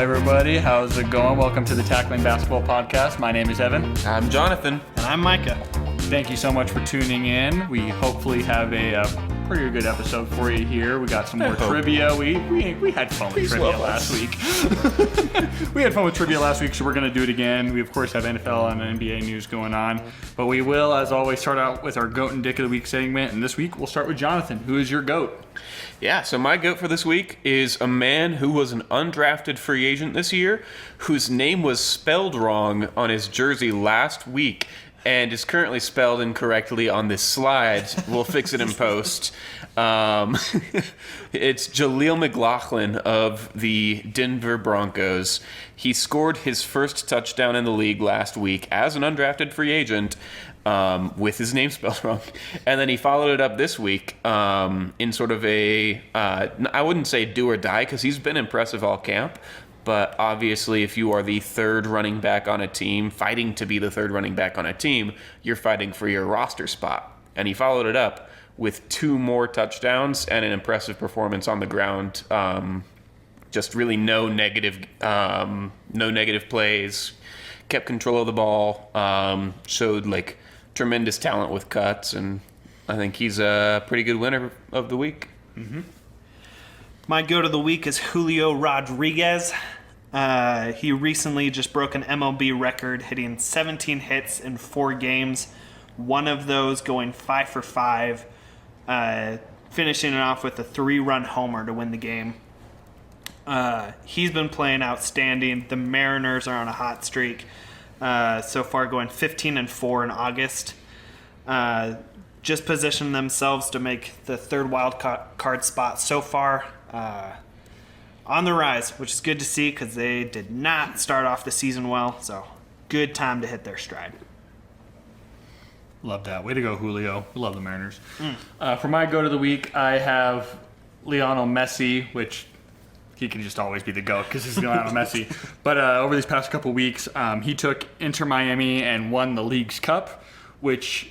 everybody. How's it going? Welcome to the Tackling Basketball Podcast. My name is Evan. I'm Jonathan. And I'm Micah. Thank you so much for tuning in. We hopefully have a pretty good episode for you here. We got some more trivia. We had fun with trivia last week. We had fun with trivia last week, so we're going to do it again. We, of course, have NFL and NBA news going on. But we will, as always, start out with our GOAT and Dick of the Week segment. And this week, we'll start with Jonathan. Who is your GOAT? Yeah, so my GOAT for this week is a man who was an undrafted free agent this year, whose name was spelled wrong on his jersey last week, and is currently spelled incorrectly on this slide. We'll fix it in post. It's Jaleel McLaughlin of the Denver Broncos. He scored his first touchdown in the league last week as an undrafted free agent, with his name spelled wrong. And then he followed it up this week in sort of a, I wouldn't say do or die, because he's been impressive all camp. But obviously, if you are the third running back on a team, fighting to be the third running back on a team, you're fighting for your roster spot. And he followed it up with 2 more touchdowns and an impressive performance on the ground. Just really no negative plays. Kept control of the ball. Showed like tremendous talent with cuts, and I think he's a pretty good winner of the week. Mm-hmm. My GOAT of the week is Julio Rodriguez. He recently just broke an MLB record, hitting 17 hits in 4 games. One of those going 5 for 5, finishing it off with a 3-run homer to win the game. He's been playing outstanding. The Mariners are on a hot streak. So far going 15-4 in August. Just positioned themselves to make the third wild card spot so far. On the rise, which is good to see because they did not start off the season well. So good time to hit their stride. Love that. Way to go, Julio. We love the Mariners. For my GOAT of the week, I have Lionel Messi, which he can just always be the GOAT because he's Lionel Messi. But over these past couple weeks, he took Inter Miami and won the League's Cup, which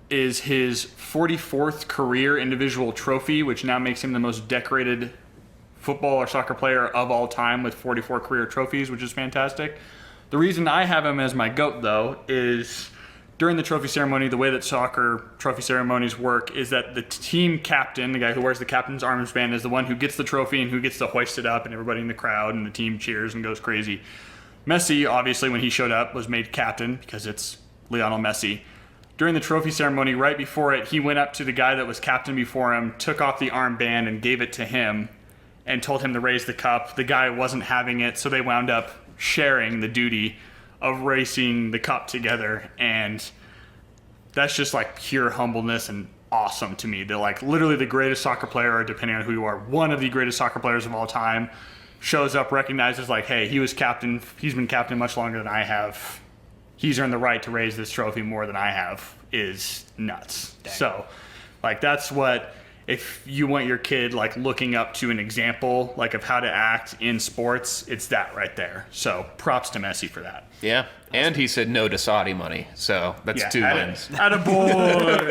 is his 44th career individual trophy, which now makes him the most decorated football or soccer player of all time with 44 career trophies, which is fantastic. The reason I have him as my GOAT, though, is during the trophy ceremony, the way that soccer trophy ceremonies work is that the team captain, the guy who wears the captain's armband, is the one who gets the trophy and who gets to hoist it up, and everybody in the crowd and the team cheers and goes crazy. Messi, obviously, when he showed up, was made captain because it's Lionel Messi. During the trophy ceremony, right before it, he went up to the guy that was captain before him, took off the armband and gave it to him and told him to raise the cup. The guy wasn't having it, so they wound up sharing the duty of raising the cup together, and that's just like pure humbleness and awesome to me. They're like literally the greatest soccer player, or depending on who you are, one of the greatest soccer players of all time, shows up, recognizes like, hey, he was captain, he's been captain much longer than I have. He's earned the right to raise this trophy more than I have, is nuts. Dang. So, like, that's what, if you want your kid, like, looking up to an example, like, of how to act in sports, it's that right there. So, props to Messi for that. Yeah, and he said no to Saudi money, so that's 2 wins. Attaboy!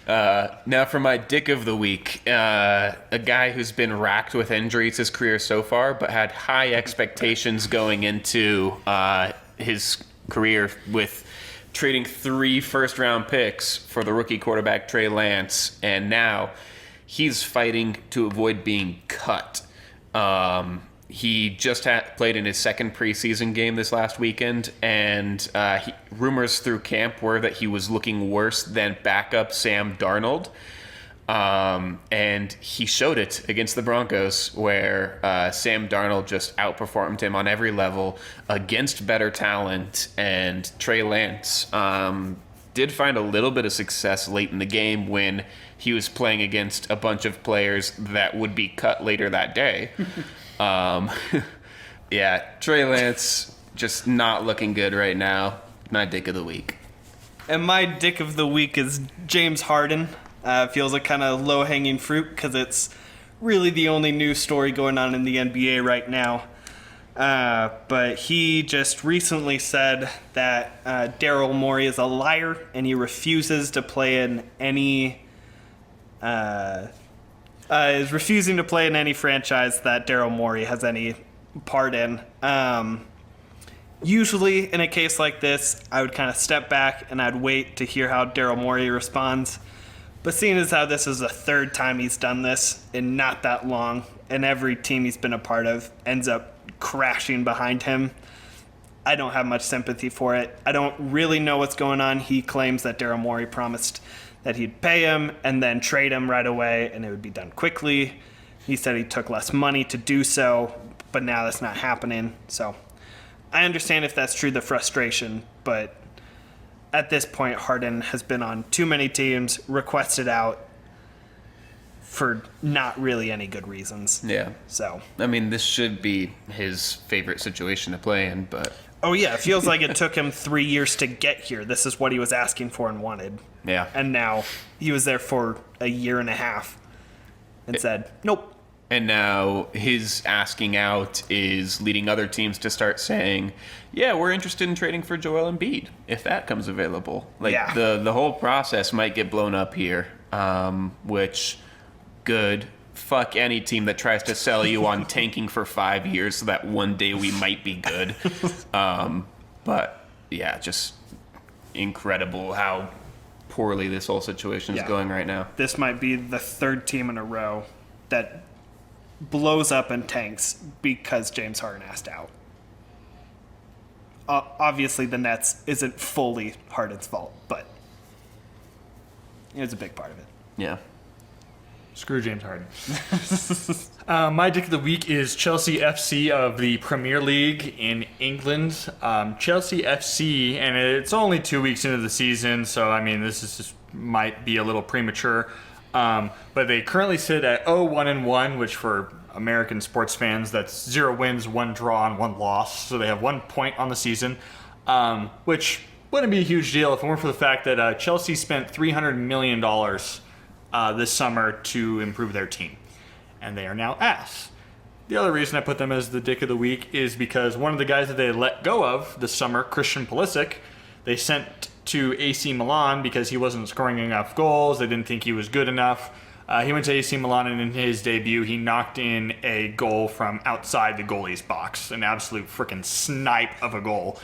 Yeah. Now for my Dick of the Week, a guy who's been racked with injuries his career so far, but had high expectations going into his career with trading 3 first-round picks for the rookie quarterback Trey Lance, and now he's fighting to avoid being cut. He just played in his second preseason game this last weekend, and rumors through camp were that he was looking worse than backup Sam Darnold. And he showed it against the Broncos, where Sam Darnold just outperformed him on every level against better talent, and Trey Lance did find a little bit of success late in the game when he was playing against a bunch of players that would be cut later that day. Yeah, Trey Lance just not looking good right now. My Dick of the Week. And my Dick of the Week is James Harden. Feels like kind of low-hanging fruit because it's really the only news story going on in the NBA right now. But he just recently said that Daryl Morey is a liar and he refuses to play in any is refusing to play in any franchise that Daryl Morey has any part in. Usually, in a case like this, I would kind of step back and I'd wait to hear how Daryl Morey responds. But seeing as how this is the third time he's done this in not that long, and every team he's been a part of ends up crashing behind him, I don't have much sympathy for it. I don't really know what's going on. He claims that Daryl Morey promised that he'd pay him and then trade him right away and it would be done quickly. He said he took less money to do so, but now that's not happening. So I understand if that's true, the frustration, but at this point, Harden has been on too many teams, requested out for not really any good reasons. Yeah. So, I mean, this should be his favorite situation to play in, but... Oh, yeah, it feels like it took him 3 years to get here. This is what he was asking for and wanted. Yeah. And now he was there for a year and a half and said, nope. And now his asking out is leading other teams to start saying, yeah, we're interested in trading for Joel Embiid if that comes available. Like, Yeah. the whole process might get blown up here, which, good. Fuck any team that tries to sell you on tanking for 5 years so that one day we might be good. But, yeah, just incredible how poorly this whole situation is Yeah. going right now. This might be the third team in a row that blows up and tanks because James Harden asked out. Obviously, the Nets isn't fully Harden's fault, but it's a big part of it. Yeah. Screw James Harden. My dick of the week is Chelsea FC of the Premier League in England. Chelsea FC, and it's only 2 weeks into the season, so I mean this is just might be a little premature. But they currently sit at 0-1-1, which for American sports fans, that's 0 wins, 1 draw, and 1 loss. So they have 1 point on the season, which wouldn't be a huge deal if it weren't for the fact that Chelsea spent $300 million this summer to improve their team. And they are now ass. The other reason I put them as the dick of the week is because one of the guys that they let go of this summer, Christian Pulisic, they sent to AC Milan because he wasn't scoring enough goals. They didn't think he was good enough. He went to AC Milan, and in his debut, he knocked in a goal from outside the goalie's box, an absolute freaking snipe of a goal.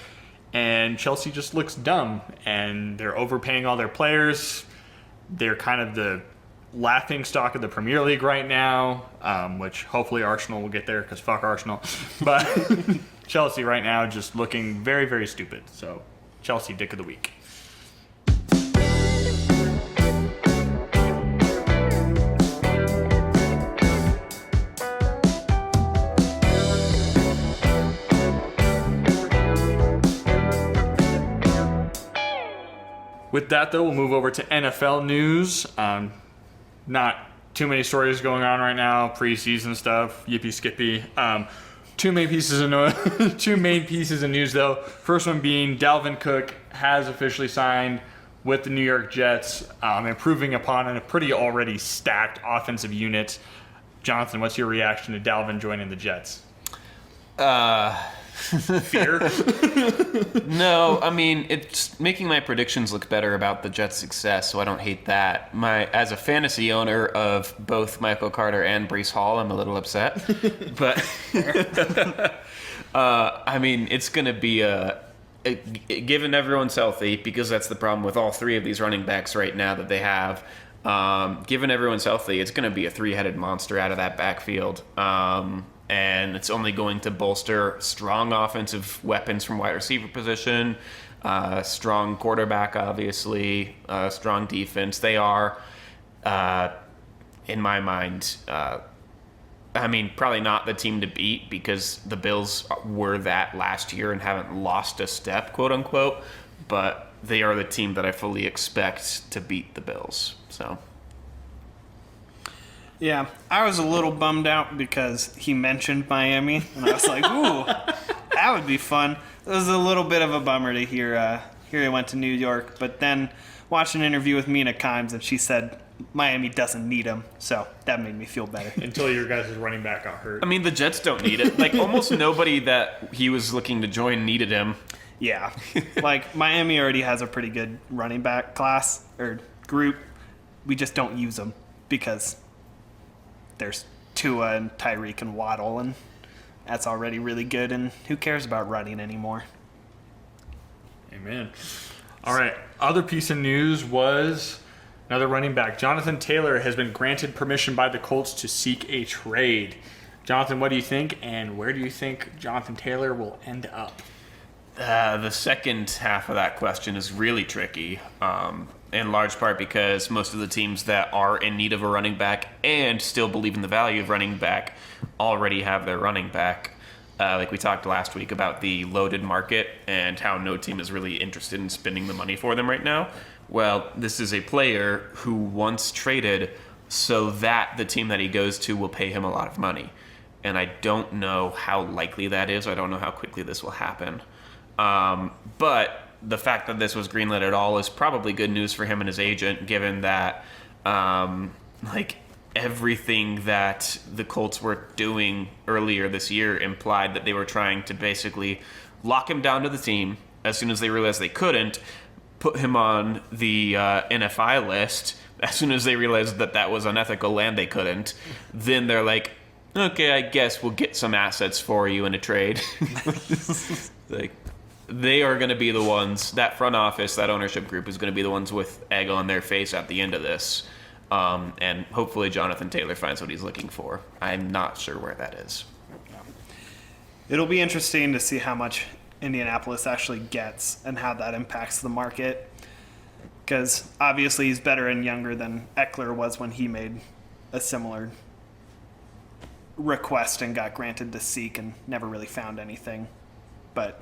And Chelsea just looks dumb, and they're overpaying all their players. They're kind of the laughing stock of the Premier League right now, which hopefully Arsenal will get there because fuck Arsenal. But Chelsea right now just looking very, very stupid. So Chelsea dick of the week. With that, though, we'll move over to NFL news. Not too many stories going on right now, preseason stuff, yippee skippy. Two main pieces of news, though. First one being Dalvin Cook has officially signed with the New York Jets, improving upon a pretty already stacked offensive unit. Jonathan, what's your reaction to Dalvin joining the Jets? Fear? No, I mean, it's making my predictions look better about the Jets' success, so I don't hate that. As a fantasy owner of both Michael Carter and Breece Hall, I'm a little upset. But, I mean, it's going to be given everyone's healthy, because that's the problem with all three of these running backs right now that they have. Given everyone's healthy, it's going to be a three-headed monster out of that backfield. And it's only going to bolster strong offensive weapons from wide receiver position, strong quarterback, obviously, strong defense. They are, in my mind, I mean, probably not the team to beat because the Bills were that last year and haven't lost a step, quote unquote, but they are the team that I fully expect to beat the Bills. So. Yeah, I was a little bummed out because he mentioned Miami, and I was like, ooh, that would be fun. It was a little bit of a bummer to hear he went to New York, but then watched an interview with Mina Kimes, and she said Miami doesn't need him, so that made me feel better. Until your guys' running back got hurt. I mean, the Jets don't need it. Like, almost nobody that he was looking to join needed him. Yeah, like Miami already has a pretty good running back class or group. We just don't use them because there's Tua and Tyreek and Waddle, and that's already really good, and who cares about running anymore? Amen. All right. Other piece of news was another running back. Jonathan Taylor has been granted permission by the Colts to seek a trade. Jonathan, what do you think, and where do you think Jonathan Taylor will end up? The second half of that question is really tricky, in large part because most of the teams that are in need of a running back and still believe in the value of running back already have their running back. Like we talked last week about the loaded market and how no team is really interested in spending the money for them right now. Well, this is a player who once traded so that the team that he goes to will pay him a lot of money. And I don't know how likely that is. I don't know how quickly this will happen. But the fact that this was greenlit at all is probably good news for him and his agent, given that everything that the Colts were doing earlier this year implied that they were trying to basically lock him down to the team as soon as they realized they couldn't, put him on the NFI list as soon as they realized that that was unethical and they couldn't. Then they're like, okay, I guess we'll get some assets for you in a trade. They are going to be the ones, that front office, that ownership group is going to be the ones with egg on their face at the end of this. And hopefully Jonathan Taylor finds what he's looking for. I'm not sure where that is. It'll be interesting to see how much Indianapolis actually gets and how that impacts the market. Because obviously he's better and younger than Eckler was when he made a similar request and got granted to seek and never really found anything. But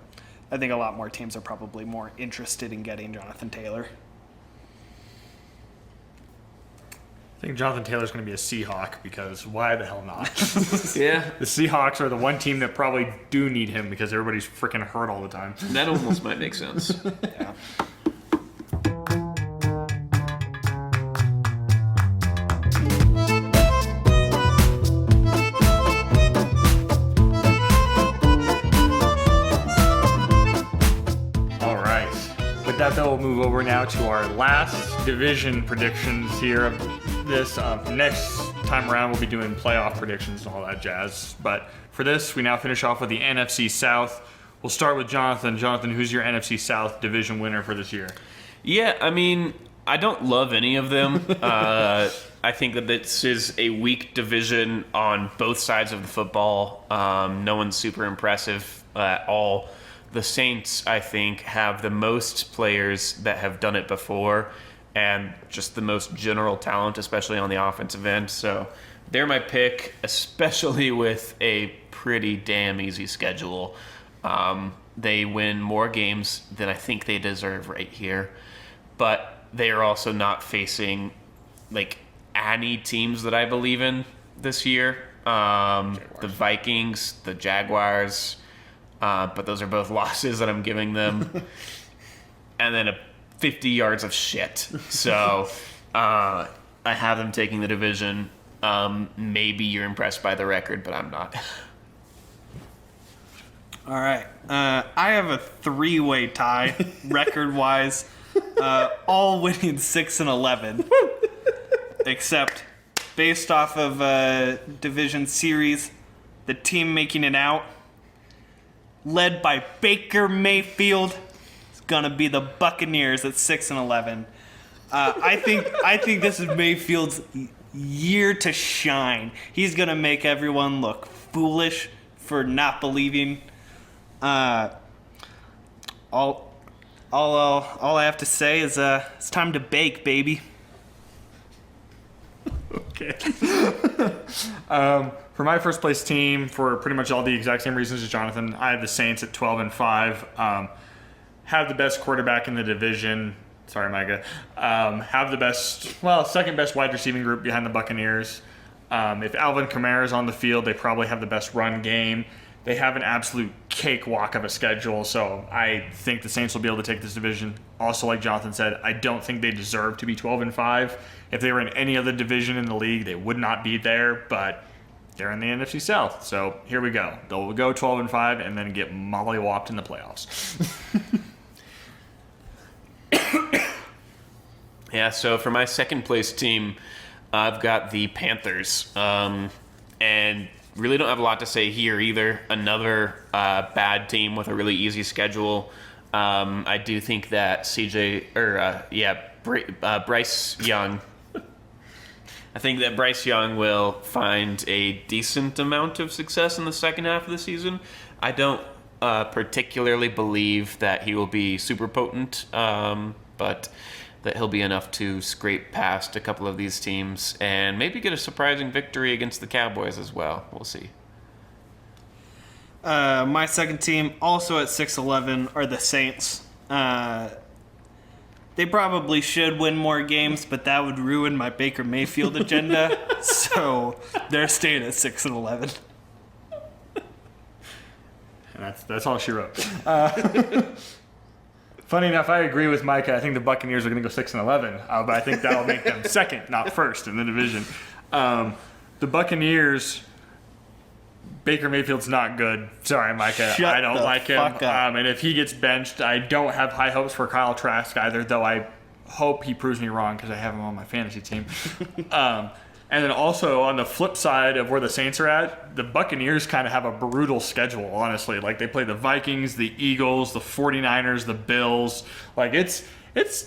I think a lot more teams are probably more interested in getting Jonathan Taylor. I think Jonathan Taylor's going to be a Seahawk because why the hell not? Yeah. The Seahawks are the one team that probably do need him because everybody's freaking hurt all the time. That almost might make sense. Yeah. That though, we'll move over now to our last division predictions here of this. Next time around, we'll be doing playoff predictions and all that jazz. But for this, we now finish off with the NFC South. We'll start with Jonathan. Jonathan, who's your NFC South division winner for this year? Yeah, I mean, I don't love any of them. I think that this is a weak division on both sides of the football. No one's super impressive at all. The Saints, I think, have the most players that have done it before and just the most general talent, especially on the offensive end. So they're my pick, especially with a pretty damn easy schedule. They win more games than I think they deserve right here. But they are also not facing, any teams that I believe in this year. The Vikings, the Jaguars... but those are both losses that I'm giving them. And then 50 yards of shit. So I have them taking the division. Maybe you're impressed by the record, but I'm not. All right. I have a three-way tie, record-wise. All winning 6-11. Except based off of division series, the team making it out, led by Baker Mayfield, it's gonna be the Buccaneers at 6-11. I think this is Mayfield's year to shine. He's gonna make everyone look foolish for not believing. All I have to say is it's time to bake, baby. Okay. For my first place team, for pretty much all the exact same reasons as Jonathan, I have the Saints at 12-5. Have the best quarterback in the division. Sorry, Micah. Have the second best wide receiving group behind the Buccaneers. If Alvin Kamara is on the field, they probably have the best run game. They have an absolute cakewalk of a schedule, so I think the Saints will be able to take this division. Also, like Jonathan said, I don't think they deserve to be 12-5. If they were in any other division in the league, they would not be there, but they're in the NFC South. So here we go. They'll go 12-5 and then get mollywopped in the playoffs. Yeah, so for my second place team, I've got the Panthers. And really don't have a lot to say here either. Another bad team with a really easy schedule. I do think that Bryce Young. I think that Bryce Young will find a decent amount of success in the second half of the season. I don't particularly believe that he will be super potent, but that he'll be enough to scrape past a couple of these teams and maybe get a surprising victory against the Cowboys as well. We'll see. My second team, also at 6-11, are the Saints. They probably should win more games, but that would ruin my Baker Mayfield agenda. So they're staying at 6-11. And that's all she wrote. Funny enough, I agree with Micah. I think the Buccaneers are going to go 6-11, but I think that'll make them second, not first in the division. The Buccaneers, Baker Mayfield's not good. Sorry, Micah. I don't like him. And if he gets benched, I don't have high hopes for Kyle Trask either, though I hope he proves me wrong because I have him on my fantasy team. And then also on the flip side of where the Saints are at, the Buccaneers kind of have a brutal schedule, honestly. Like, they play the Vikings, the Eagles, the 49ers, the Bills. Like, it's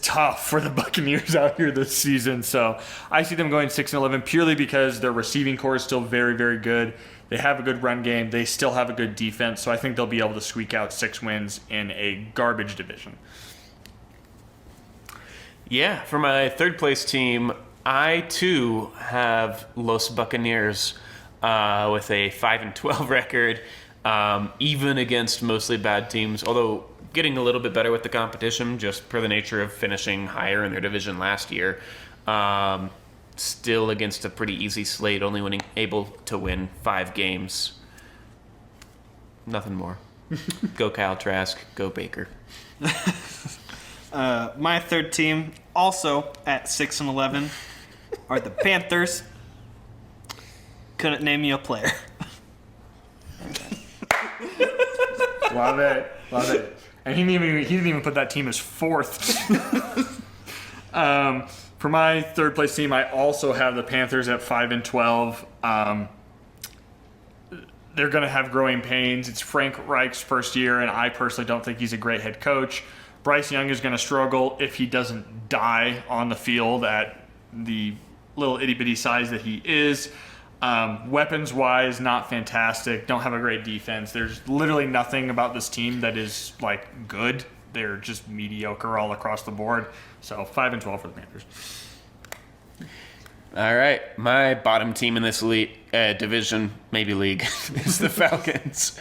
tough for the Buccaneers out here this season. So I see them going 6-11 purely because their receiving core is still very, very good. They have a good run game. They still have a good defense. So I think they'll be able to squeak out 6 wins in a garbage division. Yeah, for my third place team, I too have Los Buccaneers with a 5-12 record, even against mostly bad teams, although getting a little bit better with the competition just per the nature of finishing higher in their division last year. Still against a pretty easy slate, only able to win 5 games. Nothing more. Go Kyle Trask, go Baker. My third team, also at 6-11, are the Panthers. Couldn't name you a player. Love it. And he didn't even put that team as fourth. For my third place team, I also have the Panthers at 5-12. They're going to have growing pains. It's Frank Reich's first year, and I personally don't think he's a great head coach. Bryce Young is going to struggle if he doesn't die on the field at the little itty-bitty size that he is. Weapons-wise, not fantastic. Don't have a great defense. There's literally nothing about this team that is, like, good. They're just mediocre all across the board. So 5-12 for the Panthers. All right, my bottom team in this division, maybe league, is the Falcons.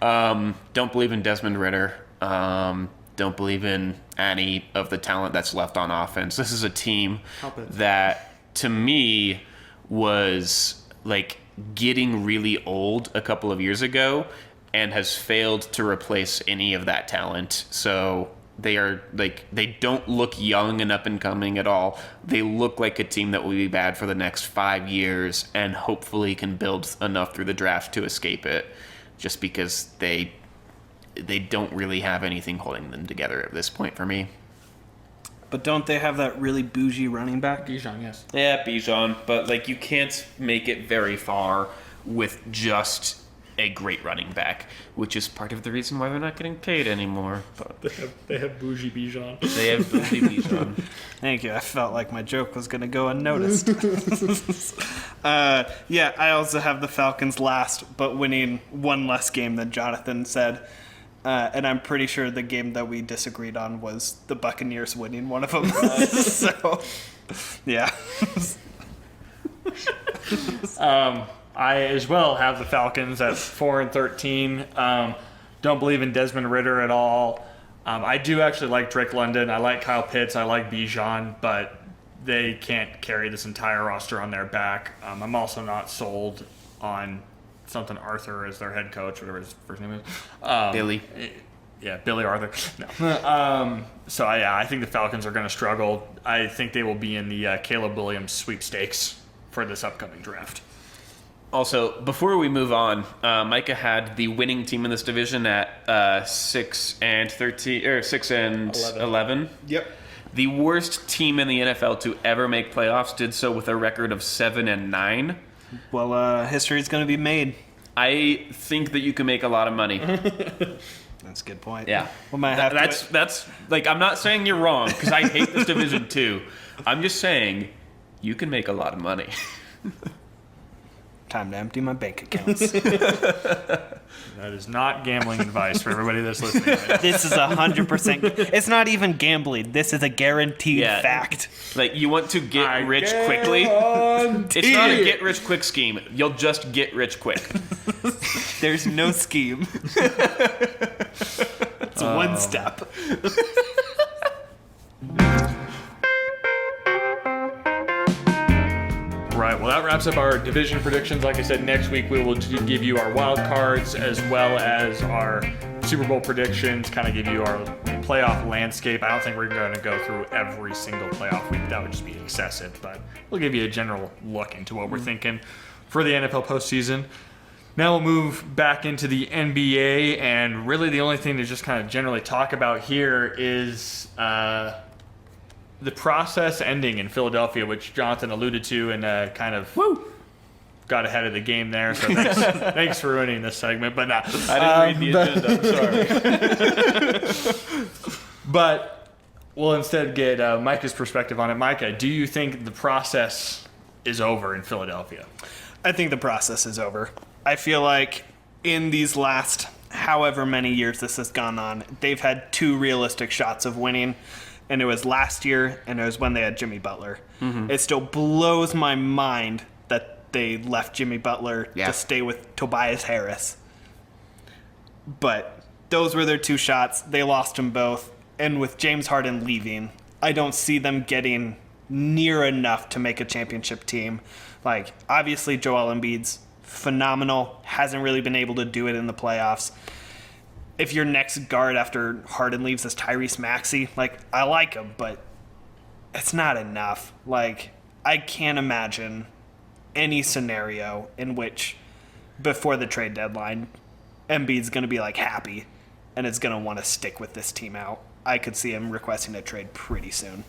Don't believe in Desmond Ridder. Don't believe in any of the talent that's left on offense. This is a team that, to me, was like getting really old a couple of years ago and has failed to replace any of that talent. So they are like, they don't look young and up and coming at all. They look like a team that will be bad for the next 5 years and hopefully can build enough through the draft to escape it, just because they don't really have anything holding them together at this point for me. But don't they have that really bougie running back? Bijan, yes. Yeah, Bijan, but like you can't make it very far with just a great running back, which is part of the reason why they're not getting paid anymore. But They have bougie Bijan. they have bougie Bijan. Thank you. I felt like my joke was going to go unnoticed. Yeah, I also have the Falcons last, but winning one less game than Jonathan said. And I'm pretty sure the game that we disagreed on was the Buccaneers winning one of them. So, yeah. I as well have the Falcons at 4-13. Don't believe in Desmond Ridder at all. I do actually like Drake London. I like Kyle Pitts. I like Bijan, but they can't carry this entire roster on their back. I'm also not sold on something Arthur as their head coach, whatever his first name is. Billy. Yeah, Billy Arthur. No. So, I think the Falcons are going to struggle. I think they will be in the Caleb Williams sweepstakes for this upcoming draft. Also, before we move on, Micah had the winning team in this division at 6-13 or 6-11. Yep. The worst team in the NFL to ever make playoffs did so with a record of 7-9. Well, history's going to be made. I think that you can make a lot of money. That's a good point. Yeah. We might have That's like, I'm not saying you're wrong, because I hate this division too. I'm just saying you can make a lot of money. time to empty my bank accounts. That is not gambling advice for everybody that's listening. This is 100%. It's not even gambling. This is a guaranteed fact. Like, you want to get rich quickly? It's not a get rich quick scheme. You'll just get rich quick. There's no scheme. It's one step. Right, well, that wraps up our division predictions. Like I said, next week we will give you our wild cards as well as our Super Bowl predictions, kind of give you our playoff landscape. I don't think we're going to go through every single playoff week. That would just be excessive, but we'll give you a general look into what we're thinking for the NFL postseason. Now we'll move back into the NBA, and really the only thing to just kind of generally talk about here is the process ending in Philadelphia, which Jonathan alluded to and kind of got ahead of the game there. So thanks for ruining this segment. But nah, I didn't read the agenda. I'm sorry. But we'll instead get Micah's perspective on it. Micah, do you think the process is over in Philadelphia? I think the process is over. I feel like in these last however many years this has gone on, they've had two realistic shots of winning. And it was last year, and it was when they had Jimmy Butler. Mm-hmm. It still blows my mind that they left Jimmy Butler to stay with Tobias Harris. But those were their two shots. They lost them both. And with James Harden leaving, I don't see them getting near enough to make a championship team. Like, obviously, Joel Embiid's phenomenal. Hasn't really been able to do it in the playoffs. If your next guard after Harden leaves is Tyrese Maxey, like, I like him, but it's not enough. Like, I can't imagine any scenario in which before the trade deadline, Embiid's going to be, like, happy and is going to want to stick with this team out. I could see him requesting a trade pretty soon.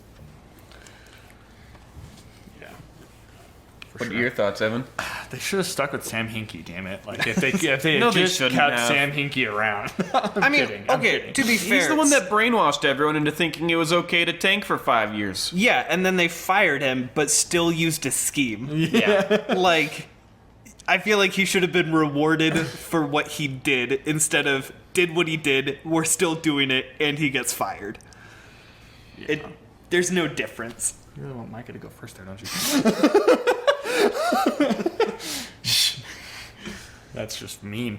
What are your thoughts, Evan? They should have stuck with Sam Hinkie, damn it. Like, if they had No, they just shouldn't kept have. Sam Hinkie around. I'm kidding. To be fair, He's the one that brainwashed everyone into thinking it was okay to tank for 5 years. Yeah, and then they fired him, but still used a scheme. Yeah. Like, I feel like he should have been rewarded for what he did instead of did what he did, we're still doing it, and he gets fired. Yeah. There's no difference. You really want Micah to go first there, don't you? That's just mean.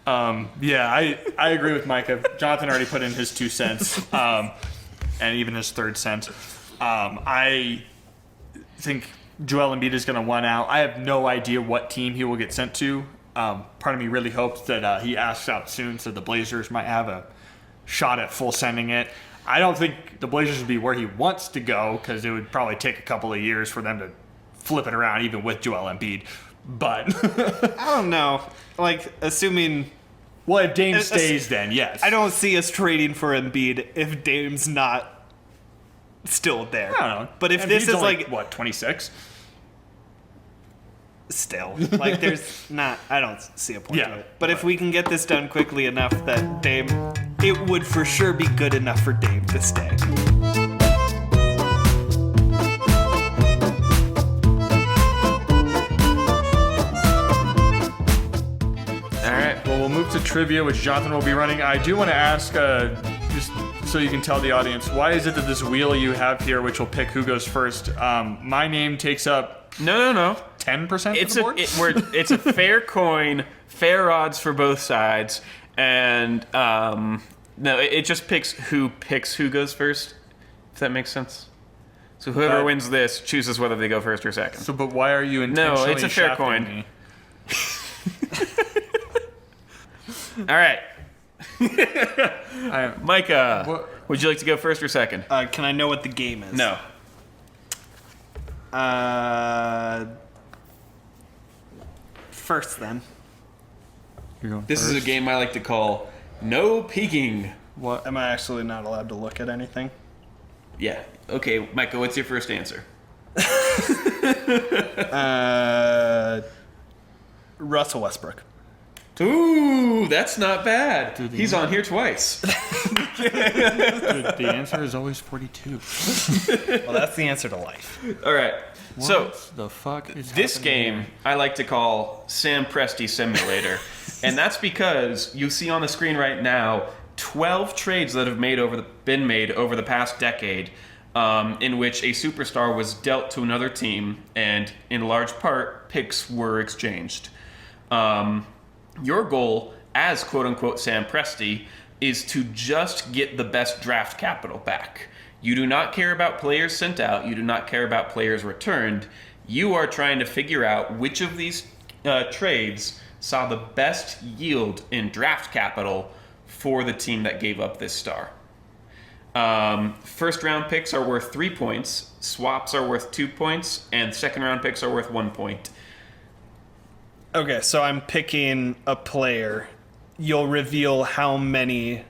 Yeah, I agree with Micah. Jonathan already put in his 2 cents, and even his 3rd cent. I think Joel Embiid is going to want out. I have no idea what team he will get sent to. Part of me really hopes that he asks out soon, so the Blazers might have a shot at full sending it. I don't think the Blazers would be where he wants to go because it would probably take a couple of years for them to flip it around, even with Joel Embiid. But I don't know. Like, assuming... Well, if Dame stays, then yes. I don't see us trading for Embiid if Dame's not still there. I don't know. But if Embiid's this is only, like... what, 26? Still. Like, there's not... I don't see a point Yeah, to it. But if we can get this done quickly enough that Dame... It would for sure be good enough for Dame to stay. Well, we'll move to trivia, which Jonathan will be running. I do want to ask, just so you can tell the audience, why is it that this wheel you have here, which will pick who goes first, my name takes up No. 10% It's of the board? it's a fair coin, fair odds for both sides, and no, it just picks who goes first. If that makes sense. So whoever wins this chooses whether they go first or second. So, but why are you intentionally No, it's a fair shafting coin. me? All right, I, Micah, What- would you like to go first or second? Can I know what the game is? No. First, then. you're going This first. is a game I like to call No Peeking. What? Am I actually not allowed to look at anything? Yeah. Okay, Micah, what's your first answer? Russell Westbrook. Ooh, that's not bad. Dude, He's on here twice. Dude, the answer is always 42. Well, that's the answer to life. All right. So What the fuck is this happening game here? I like to call Sam Presti Simulator, and that's because you see on the screen right now 12 trades that have been made over the past decade, in which a superstar was dealt to another team, and in large part picks were exchanged. Your goal as quote-unquote Sam Presti is to just get the best draft capital back. You do not care about players sent out. You do not care about players returned. You are trying to figure out which of these trades saw the best yield in draft capital for the team that gave up this star. First round picks are worth 3 points, swaps are worth 2 points, and second round picks are worth 1 point. Okay, so I'm picking a player. You'll reveal how many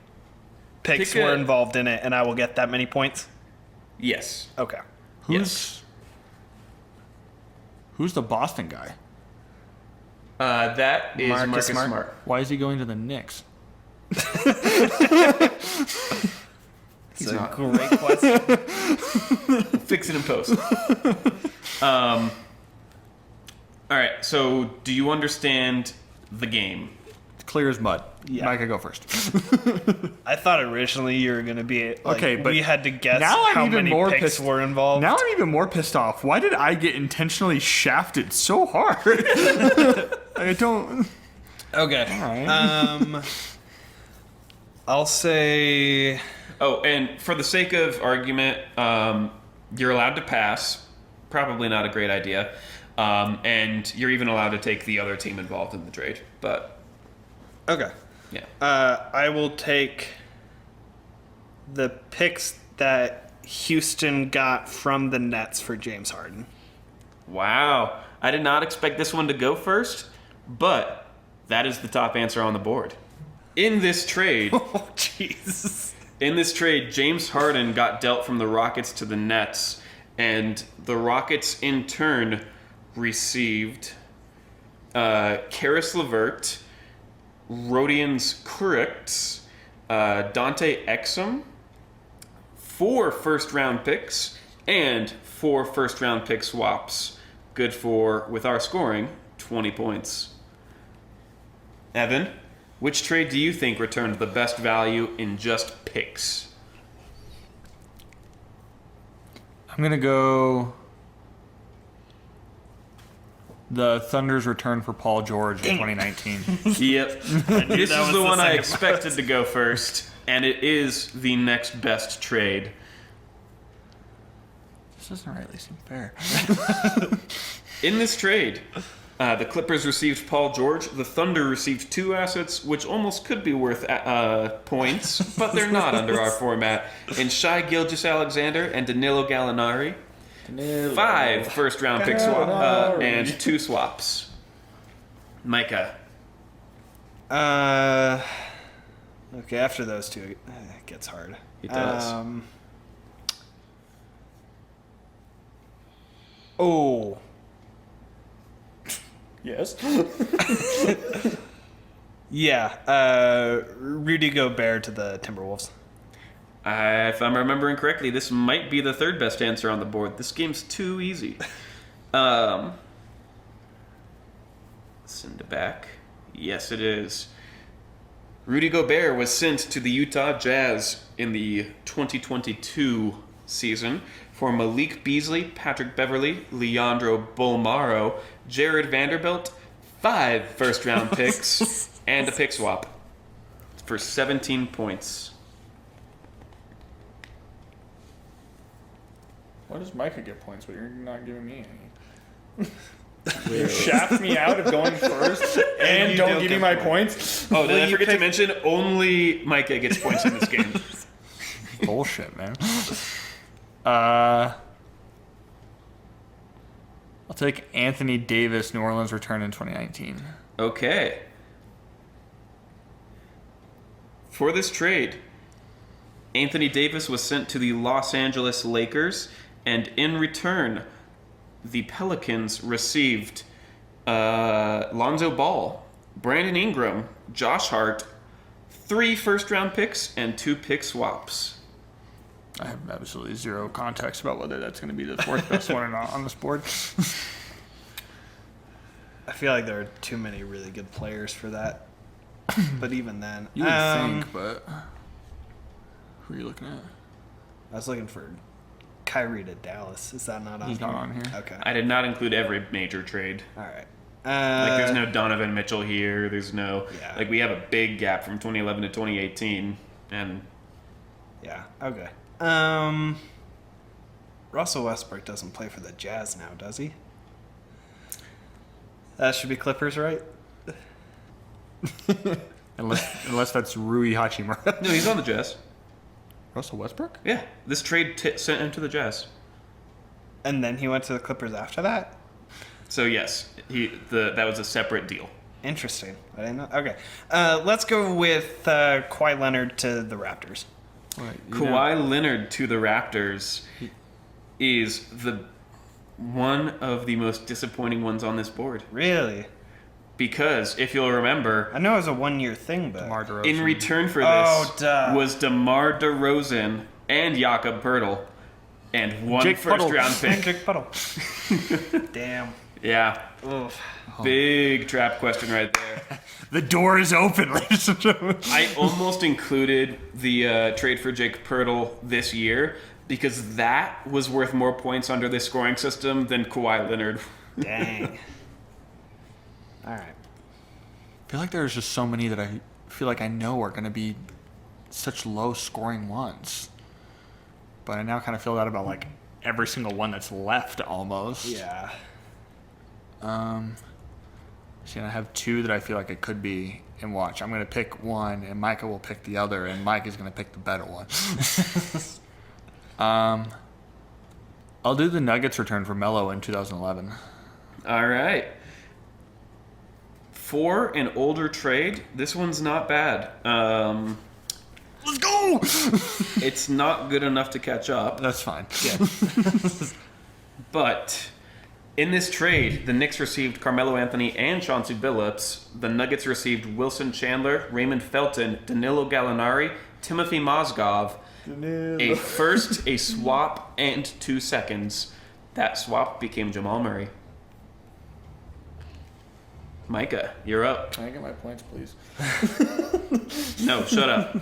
picks Pick were a- involved in it, and I will get that many points? Yes. Okay. Who's the Boston guy? That is Marcus Marcus Smart. Smart. Why is he going to the Knicks? It's a not. great question. Fix it in post. All right, so do you understand the game? Clear as mud. Yeah. Micah, go first. I thought originally you were going to be like, Okay, but we had to guess now I'm how even many more picks pissed- were involved. Now I'm even more pissed off. Why did I get intentionally shafted so hard? I don't. Okay. Alright. I'll say Oh, and for the sake of argument, you're allowed to pass. Probably not a great idea. And you're even allowed to take the other team involved in the trade. But, okay. yeah. I will take the picks that Houston got from the Nets for James Harden. Wow. I did not expect this one to go first, but that is the top answer on the board. In this trade, Oh, Jesus. James Harden got dealt from the Rockets to the Nets, and the Rockets in turn received Karis LeVert, Rodions Kurucs, Dante Exum, 4 first-round picks, and 4 first-round pick swaps. Good for, with our scoring, 20 points. Evan, which trade do you think returned the best value in just picks? I'm gonna go. The Thunder's return for Paul George in 2019. Yep. This that is was the the one I second expected to go first, and it is the next best trade. This doesn't really seem fair. In this trade, the Clippers received Paul George. The Thunder received 2 assets, which almost could be worth points, but they're not under our format. In Shai Gilgeous-Alexander and Danilo Gallinari. 5 first-round pick swap and 2 swaps. Micah. Okay, after those two, it gets hard. It does. Oh. Yes. Yeah, Rudy Gobert to the Timberwolves. If I'm remembering correctly, this might be the 3rd best answer on the board. This game's too easy. Send it back. Yes, it is. Rudy Gobert was sent to the Utah Jazz in the 2022 season for Malik Beasley, Patrick Beverly, Leandro Bolmaro, Jared Vanderbilt, 5 first-round picks, and a pick swap for 17 points. Why does Micah get points, but you're not giving me any? You shaft me out of going first and you don't don't give me get my points. points? Oh, did Will I you forget to pick- mention? Only Micah gets points in this game. Bullshit, man. I'll take Anthony Davis, New Orleans return in 2019. Okay. For this trade, Anthony Davis was sent to the Los Angeles Lakers, and in return, the Pelicans received Lonzo Ball, Brandon Ingram, Josh Hart, 3 first-round picks, and 2 pick swaps. I have absolutely zero context about whether that's going to be the 4th best one or not on this board. I feel like there are too many really good players for that. But even then, You would think, but who are you looking at? I was looking for Kyrie to Dallas. Is that not on He's here? not on here. Okay. I did not include every major trade. All right. Like, there's no Donovan Mitchell here. There's no... Yeah. Like, we have a big gap from 2011 to 2018. And... Yeah. Okay. Russell Westbrook doesn't play for the Jazz now, does he? That should be Clippers, right? Unless that's Rui Hachimura. No, he's on the Jazz. Russell Westbrook? Yeah. This trade sent him to the Jazz. And then he went to the Clippers after that? So, yes. That was a separate deal. Interesting. I didn't know. Okay. Let's go with Kawhi Leonard to the Raptors. Kawhi Leonard to the Raptors is one of the most disappointing ones on this board. Really? Because, if you'll remember, I know it was a 1-year thing, but... DeMar DeRozan. in return for Oh, this duh. was DeMar DeRozan and Jakob Poeltl and 1 Jake Puddle. first-round pick. Jake Puddle. Damn. Yeah. Oof. Big trap question right there. The door is open, ladies and gentlemen. I almost included the trade for Jake Poeltl this year because that was worth more points under this scoring system than Kawhi Leonard. Dang. All right. I feel like there's just so many that I feel like I know are going to be such low scoring ones. But I now kind of feel that about like every single one that's left almost. Yeah. See, I have 2 that I feel like it could be. And watch, I'm going to pick one, and Micah will pick the other, and Mike is going to pick the better one. I'll do the Nuggets return for Melo in 2011. All right. For an older trade, this one's not bad. Let's go! It's not good enough to catch up. That's fine. Yeah. But in this trade, the Knicks received Carmelo Anthony and Chauncey Billups. The Nuggets received Wilson Chandler, Raymond Felton, Danilo Gallinari, Timothy Mozgov, a first, a swap, and 2 seconds. That swap became Jamal Murray. Micah, you're up. Can I get my points, please? No, shut up.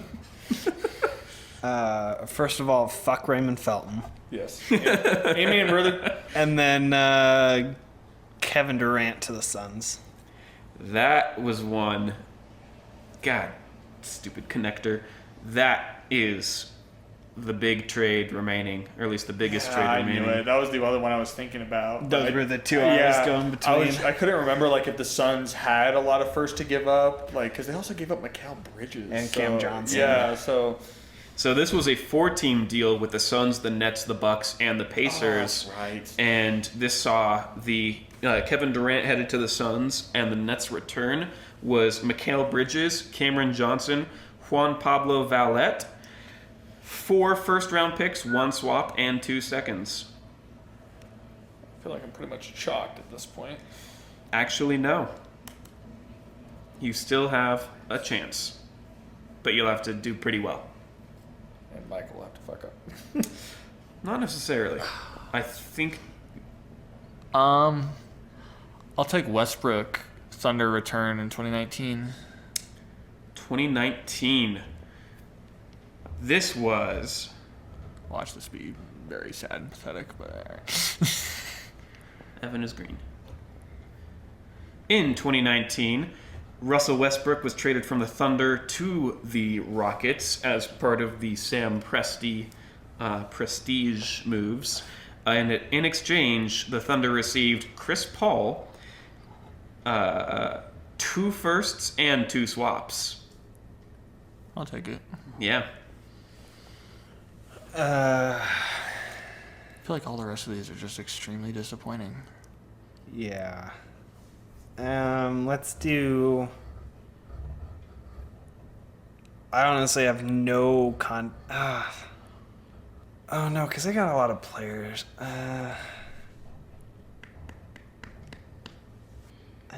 First of all, fuck Raymond Felton. Yes. Amen, brother. And then Kevin Durant to the Suns. That was one. God, stupid connector. That is the big trade remaining, or at least the biggest trade I remaining. knew it. That was the other one I was thinking about. Those were the 2 I was going between. I couldn't remember like if the Suns had a lot of first to give up, like because they also gave up Mikal Bridges And Cam Johnson. Yeah, so So this was a 4-team deal with the Suns, the Nets, the Bucks, and the Pacers. Oh, that's right. And this saw the Kevin Durant headed to the Suns, and the Nets' return was Mikal Bridges, Cameron Johnson, Juan Pablo Valette, 4 first-round picks, 1 swap, and 2 seconds. I feel like I'm pretty much shocked at this point. Actually, no. You still have a chance, but you'll have to do pretty well. And Michael will have to fuck up. Not necessarily. I think I'll take Westbrook Thunder return in 2019. 2019. This was... Watch this be very sad and pathetic, but alright. Evan is green. In 2019, Russell Westbrook was traded from the Thunder to the Rockets as part of the Sam Presti prestige moves. And in exchange, the Thunder received Chris Paul, 2 firsts and 2 swaps. I'll take it. Yeah. I feel like all the rest of these are just extremely disappointing. Yeah. Let's do... I honestly have no oh no, because they got a lot of players. I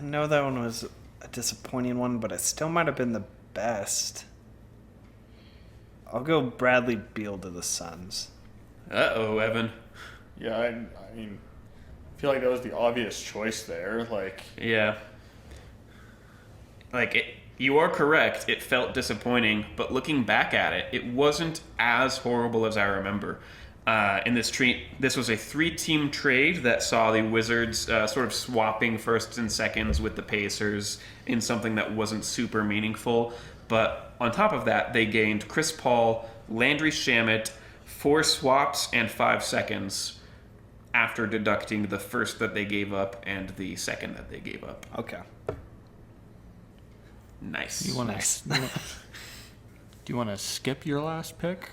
know that one was a disappointing one, but it still might have been the best. I'll go Bradley Beal to the Suns. Uh-oh, Evan. Yeah, I mean, I feel like that was the obvious choice there. Like, Yeah. You are correct. It felt disappointing, but looking back at it, it wasn't as horrible as I remember. This was a 3-team trade that saw the Wizards sort of swapping firsts and seconds with the Pacers in something that wasn't super meaningful. But on top of that, they gained Chris Paul, Landry Shamet, 4 swaps, and 5 seconds after deducting the first that they gave up and the second that they gave up. Okay. Nice. do you want to skip your last pick?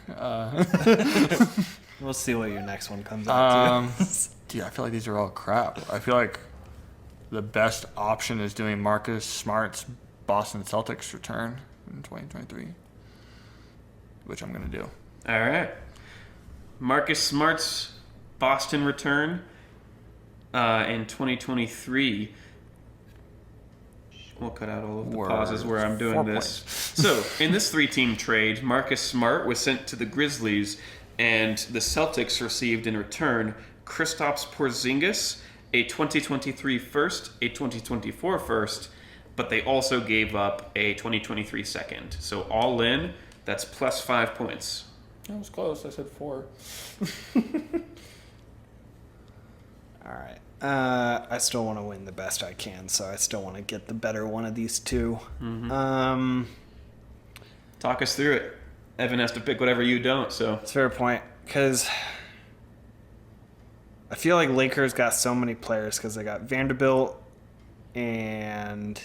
We'll see what your next one comes out to. Dude, I feel like these are all crap. I feel like the best option is doing Marcus Smart's Boston Celtics return in 2023, which I'm going to do. All right. Marcus Smart's Boston return in 2023. We'll cut out all of the pauses where I'm doing 4 this. So, in this 3-team trade, Marcus Smart was sent to the Grizzlies, and the Celtics received in return Kristaps Porzingis, a 2023 first, a 2024 first, but they also gave up a 2023 second. So all in, that's plus 5 points. That was close. I said 4. All right. I still want to win the best I can, so I still want to get the better one of these two. Mm-hmm. Talk us through it. Evan has to pick whatever you don't, so. That's a fair point, because I feel like Lakers got so many players because they got Vanderbilt and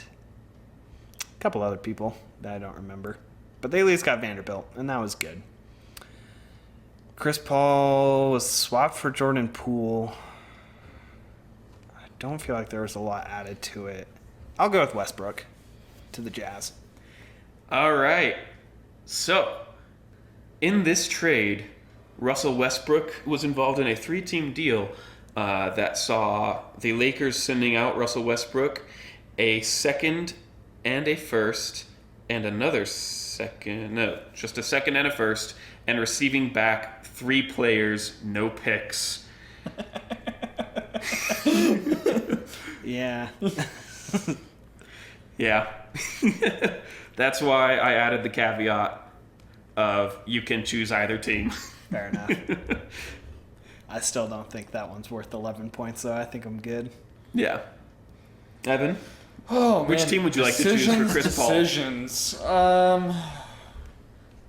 a couple other people that I don't remember. But they at least got Vanderbilt, and that was good. Chris Paul was swapped for Jordan Poole. I don't feel like there was a lot added to it. I'll go with Westbrook to the Jazz. All right. So, in this trade, Russell Westbrook was involved in a 3-team deal that saw the Lakers sending out Russell Westbrook a second and a first and another second, no, just a second and a first, and receiving back 3 players, no picks. Yeah. Yeah. That's why I added the caveat of you can choose either team. Fair enough. I still don't think that one's worth 11 points, though. I think I'm good. Yeah. Evan? Oh, Which team would you like to choose for Chris Paul? Decisions.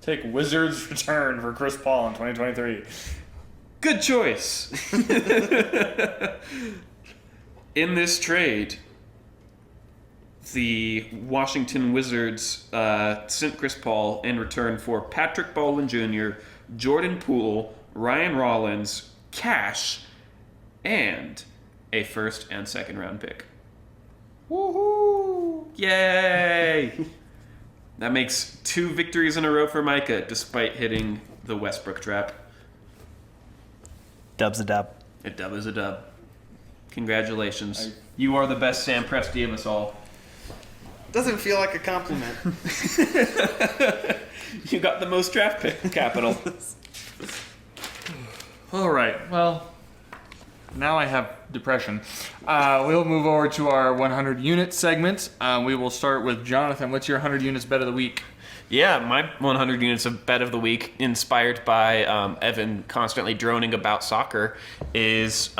Take Wizards return for Chris Paul in 2023. Good choice. In this trade, the Washington Wizards sent Chris Paul in return for Patrick Baldwin Jr., Jordan Poole, Ryan Rollins, cash, and a first and second round pick. Woohoo! Yay! That makes 2 victories in a row for Micah, despite hitting the Westbrook trap. Dub's a dub. A dub is a dub. Congratulations. You are the best Sam Presti of us all. Doesn't feel like a compliment. You got the most draft pick capital. All right. Well, now I have depression. We'll move over to our 100 unit segment. We will start with Jonathan. What's your 100 units bet of the week? Yeah, my 100 units of bet of the week, inspired by Evan constantly droning about soccer, is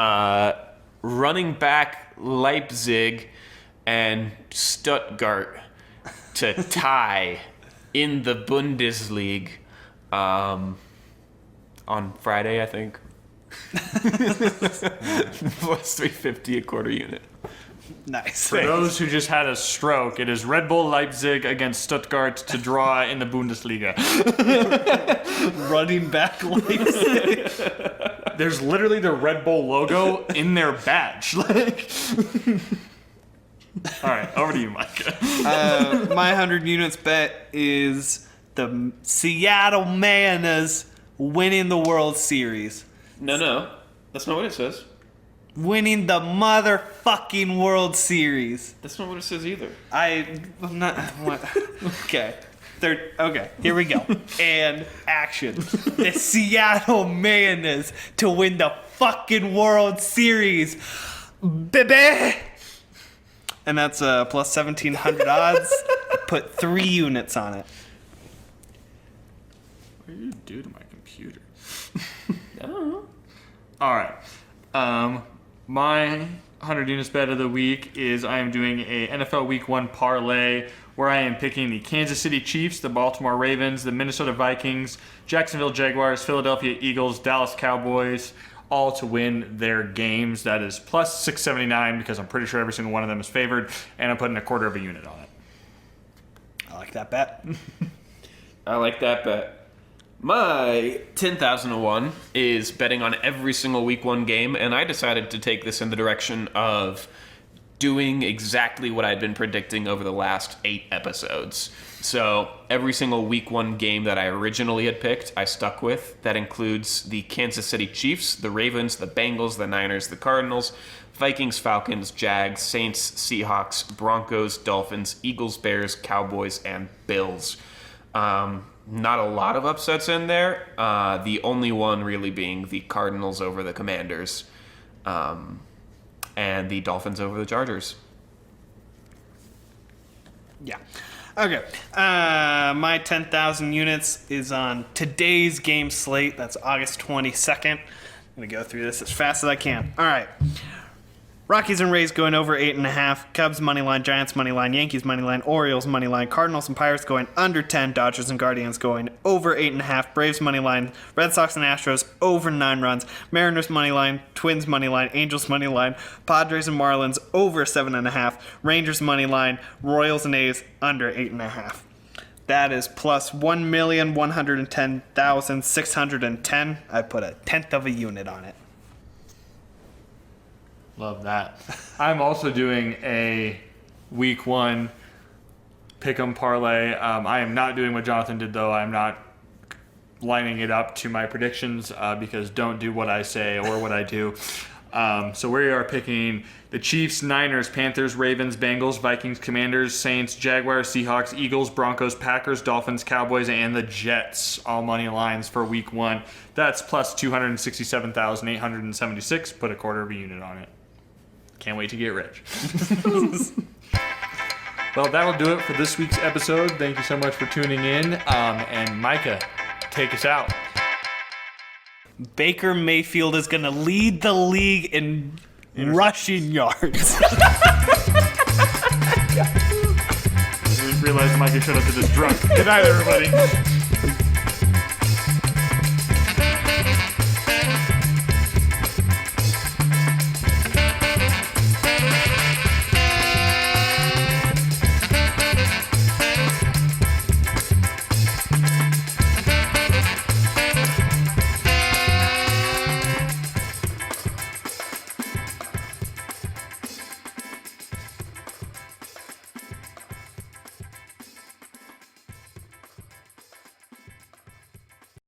running back Leipzig and Stuttgart to tie in the Bundesliga on Friday, I think. Plus 350 a quarter unit. Nice. For those who just had a stroke, it is Red Bull Leipzig against Stuttgart to draw in the Bundesliga. Running back Leipzig. There's literally the Red Bull logo in their badge. Like, all right, over to you, Micah. My 100 units bet is the Seattle Mariners winning the World Series. No. That's not what it says. Winning the motherfucking World Series. That's not what it says either. I'm not. What? Okay. Okay, here we go. And action. The Seattle Mariners to win the fucking World Series. Baby! And that's plus 1,700 odds. Put 3 units on it. What do you do to my computer? I don't know. All right. My 100 units bet of the week is I am doing a NFL Week 1 parlay where I am picking the Kansas City Chiefs, the Baltimore Ravens, the Minnesota Vikings, Jacksonville Jaguars, Philadelphia Eagles, Dallas Cowboys, all to win their games. That is plus 679 because I'm pretty sure every single one of them is favored, and I'm putting a quarter of a unit on it. I like that bet. I like that bet. My 10,001 is betting on every single week 1 game, and I decided to take this in the direction of doing exactly what I'd been predicting over the last 8 episodes. So every single week 1 game that I originally had picked, I stuck with. That includes the Kansas City Chiefs, the Ravens, the Bengals, the Niners, the Cardinals, Vikings, Falcons, Jags, Saints, Seahawks, Broncos, Dolphins, Eagles, Bears, Cowboys, and Bills. Not a lot of upsets in there. The only one really being the Cardinals over the Commanders, and the Dolphins over the Chargers. Yeah. Okay. My 10,000 units is on today's game slate. That's August 22nd. I'm going to go through this as fast as I can. All right. Rockies and Rays going over 8.5. Cubs money line, Giants money line, Yankees money line, Orioles money line, Cardinals and Pirates going under 10. Dodgers and Guardians going over 8.5. Braves money line, Red Sox and Astros over 9 runs. Mariners money line, Twins money line, Angels money line, Padres and Marlins over 7.5. Rangers money line, Royals and A's under 8.5. That is plus 1,110,610. I put a tenth of a unit on it. Love that. I'm also doing a week 1 pick'em parlay. I am not doing what Jonathan did, though. I'm not lining it up to my predictions because don't do what I say or what I do. So we are picking the Chiefs, Niners, Panthers, Ravens, Bengals, Vikings, Commanders, Saints, Jaguars, Seahawks, Eagles, Broncos, Packers, Dolphins, Cowboys, and the Jets. All money lines for week 1. That's plus 267,876. Put a quarter of a unit on it. Can't wait to get rich. Well, that'll do it for this week's episode. Thank you so much for tuning in. And Micah, take us out. Baker Mayfield is going to lead the league in rushing yards. I realized Micah showed up to this drunk. Good night, everybody.